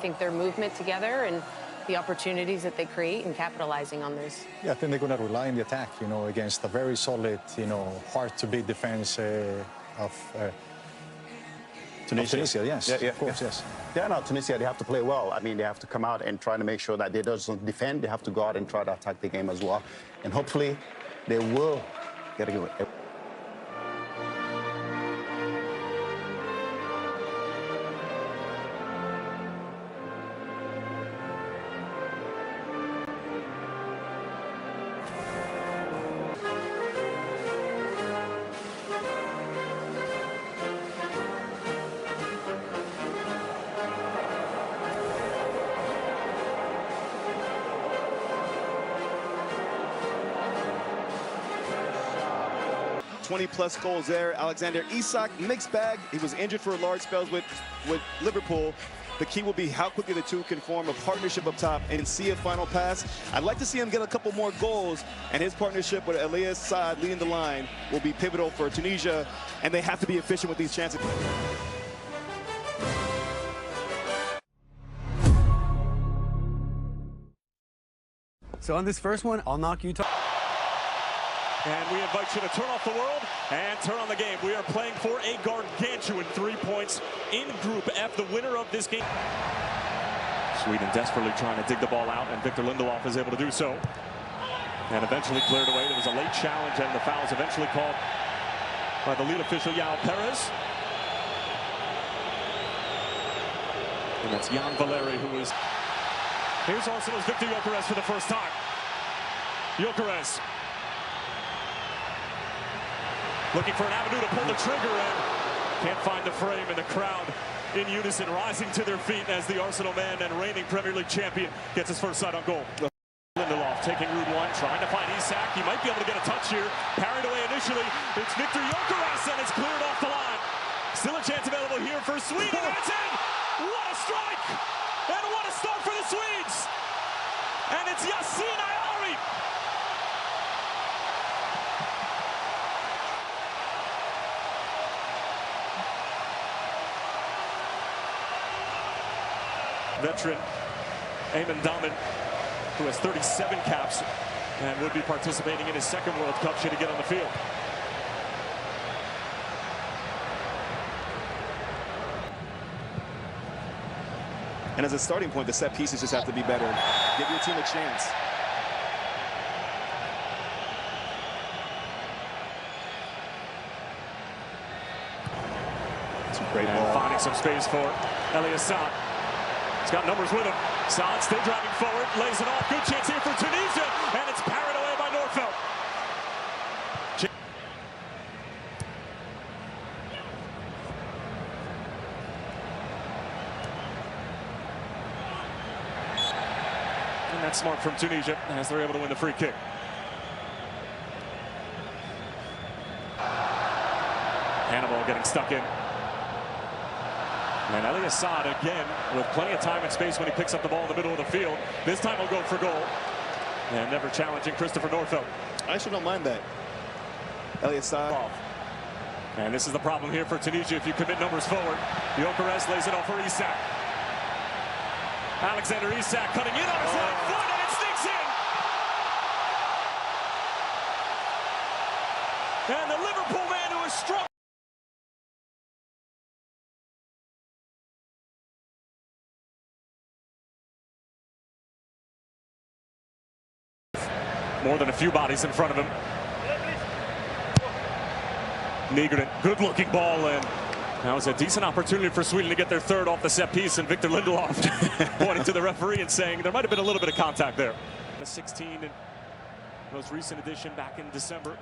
think their movement together and the opportunities that they create and capitalizing on those. Yeah, I think they're going to rely on the attack, against a very solid, hard-to-beat defense of Tunisia. Yes, of course, yes. Yeah, no, Tunisia, they have to play well. I mean, they have to come out and try to make sure that they don't defend. They have to go out and try to attack the game as well. And hopefully, they will get it. +20 goals there. Alexander Isak, mixed bag. He was injured for large spells with Liverpool. The key will be how quickly the two can form a partnership up top and see a final pass. I'd like to see him get a couple more goals, and his partnership with Elias Saad leading the line will be pivotal for Tunisia, and they have to be efficient with these chances. So on this first one, I'll knock you. And we invite you to turn off the world and turn on the game. We are playing for a gargantuan 3 points in Group F, the winner of this game. Sweden desperately trying to dig the ball out, and Victor Lindelof is able to do so. And eventually cleared away. There was a late challenge, and the foul was eventually called by the lead official, Yao Perez. And that's Jan Valeri, who is... Here's Arsenal's Victor Gyökeres for the first time. Gyökeres. Looking for an avenue to pull the trigger and can't find the frame, and the crowd in unison rising to their feet as the Arsenal man and reigning Premier League champion gets his first sight on goal. Lindelof taking route one, trying to find Isak. He might be able to get a touch here. Parried away initially. It's Victor Gyökeres, and it's cleared off the line. Still a chance available here for Sweden. That's in! What a strike! And what a start for the Swedes! And it's Yassine Ayari. Veteran Eamon Daman, who has 37 caps and would be participating in his second World Cup should he get on the field. And as a starting point, the set pieces just have to be better. Give your team a chance. It's a great ball. Finding some space for Elias Saad. He's got numbers with him. Saad still driving forward, lays it off. Good chance here for Tunisia, and it's parried away by Norfelt. And that's smart from Tunisia as they're able to win the free kick. Hannibal getting stuck in. And Elias Saad again with plenty of time and space when he picks up the ball in the middle of the field. This time he'll go for goal. And never challenging Christopher Norfelt. I actually don't mind that. Elias Saad. And this is the problem here for Tunisia if you commit numbers forward. Gyökeres lays it off for Isak. Alexander Isak cutting in on his right foot, and it sneaks in. And the Liverpool man who is strong. More than a few bodies in front of him. Nygren, good-looking ball, and that was a decent opportunity for Sweden to get their third off the set piece, and Victor Lindelof pointing to the referee and saying there might have been a little bit of contact there. The 16 and most recent edition back in December.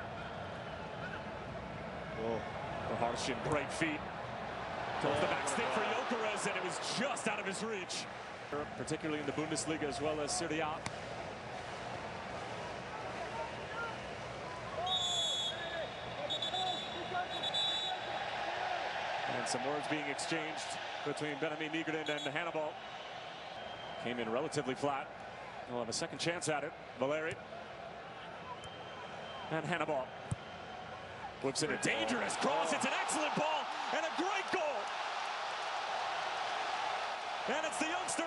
The Harshin, great feet. Towards the back stick for Gyökeres, and it was just out of his reach. Particularly in the Bundesliga as well as Serie A. And some words being exchanged between Benjamin Nygren and Hannibal. Came in relatively flat. We'll have a second chance at it. Valeri. And Hannibal. Whips in a dangerous cross. It's an excellent ball and a great goal. And it's the youngster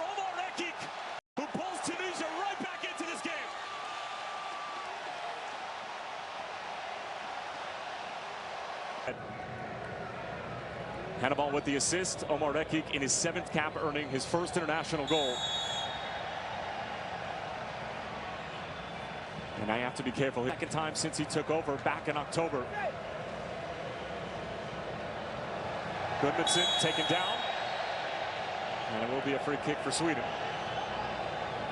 Hannibal with the assist. Omar Rekik in his 7th cap, earning his first international goal. And I have to be careful. Second time since he took over back in October. Gudmundsson taken down. And it will be a free kick for Sweden.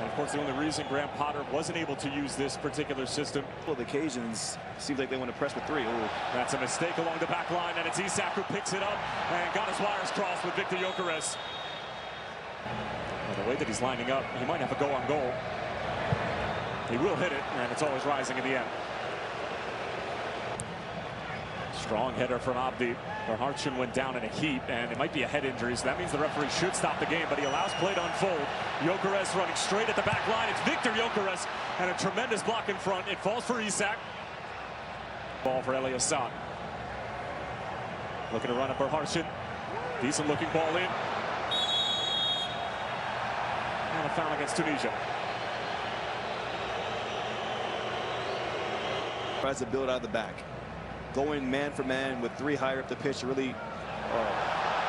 And of course, the only reason Graham Potter wasn't able to use this particular system. Well, the occasions seems like they want to press with 3. Ooh. That's a mistake along the back line, and it's Isak who picks it up and got his wires crossed with Victor Gyökeres. The way that he's lining up, he might have a go on goal. He will hit it, and it's always rising in the end. Strong header from Abdi. Hartson went down in a heap, and it might be a head injury, so that means the referee should stop the game, but he allows play to unfold. Gyökeres running straight at the back line. It's Victor Gyökeres, and a tremendous block in front. It falls for Isak. Ball for Eli Assad. Looking to run up Hartson. Decent looking ball in. And a foul against Tunisia. Tries to build out of the back. Going man for man with 3 higher up the pitch, really.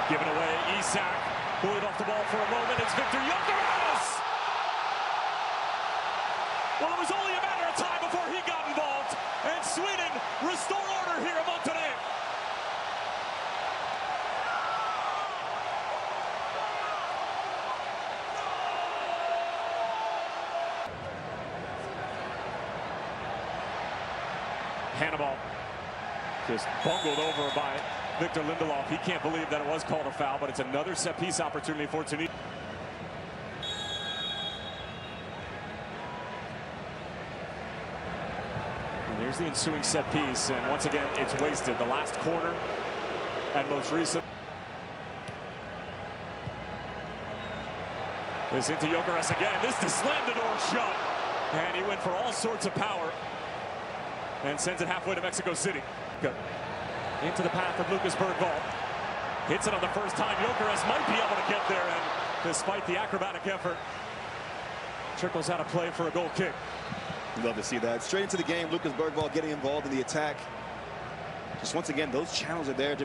Given away, Isak. Pulled off the ball for a moment. It's Victor Gyökeres! Well, it was only a matter of time before he got involved. And Sweden restore order here in Montenegro. Hannibal just bungled over by Victor Lindelof. He can't believe that it was called a foul, but it's another set-piece opportunity for Tunisia. And here's the ensuing set-piece, and once again, it's wasted. The last corner and most recent. This into Gyökeres again. This to slam the door shut. And he went for all sorts of power and sends it halfway to Mexico City. Into the path of Lucas Bergvall. Hits it on the first time. Gyökeres might be able to get there, and despite the acrobatic effort, trickles out of play for a goal kick. Love to see that. Straight into the game, Lucas Bergvall getting involved in the attack. Just once again, those channels are there.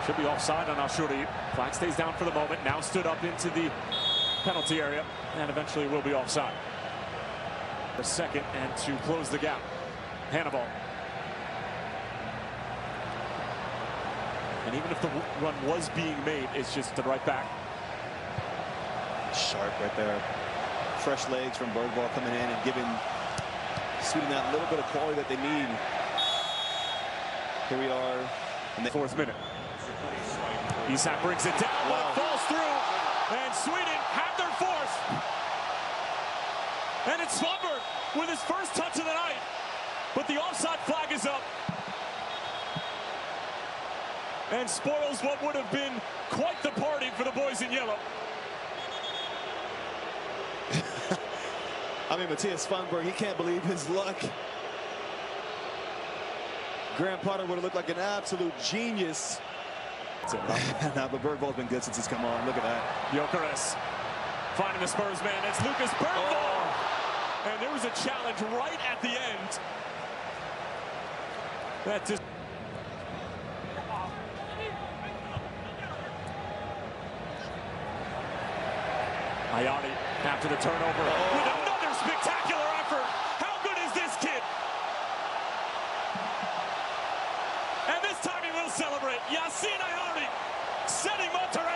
Should be offside on Ashuri. Flag stays down for the moment. Now stood up into the penalty area, and eventually will be offside. For a second, and to close the gap, Hannibal. And even if the run was being made, it's just the right back. Sharp right there. Fresh legs from Bergvall coming in and giving Sweden that little bit of quality that they need. Here we are in the 4th minute. Isak brings it down, but it falls through, and Sweden have their 4th. And it's Svanberg with his first touch of the night, but the offside flag is up and spoils what would have been quite the party for the boys in yellow. I mean, Matthias Svanberg, he can't believe his luck. Graham Potter would have looked like an absolute genius. Now, but Bergvall's been good since he's come on. Look at that. Gyökeres finding the Spurs man. It's Lucas Bergvall. And there was a challenge right at the end. That just... Ayati after the turnover with another spectacular effort. How good is this kid? And this time he will celebrate. Yassine Ayati setting Monterrey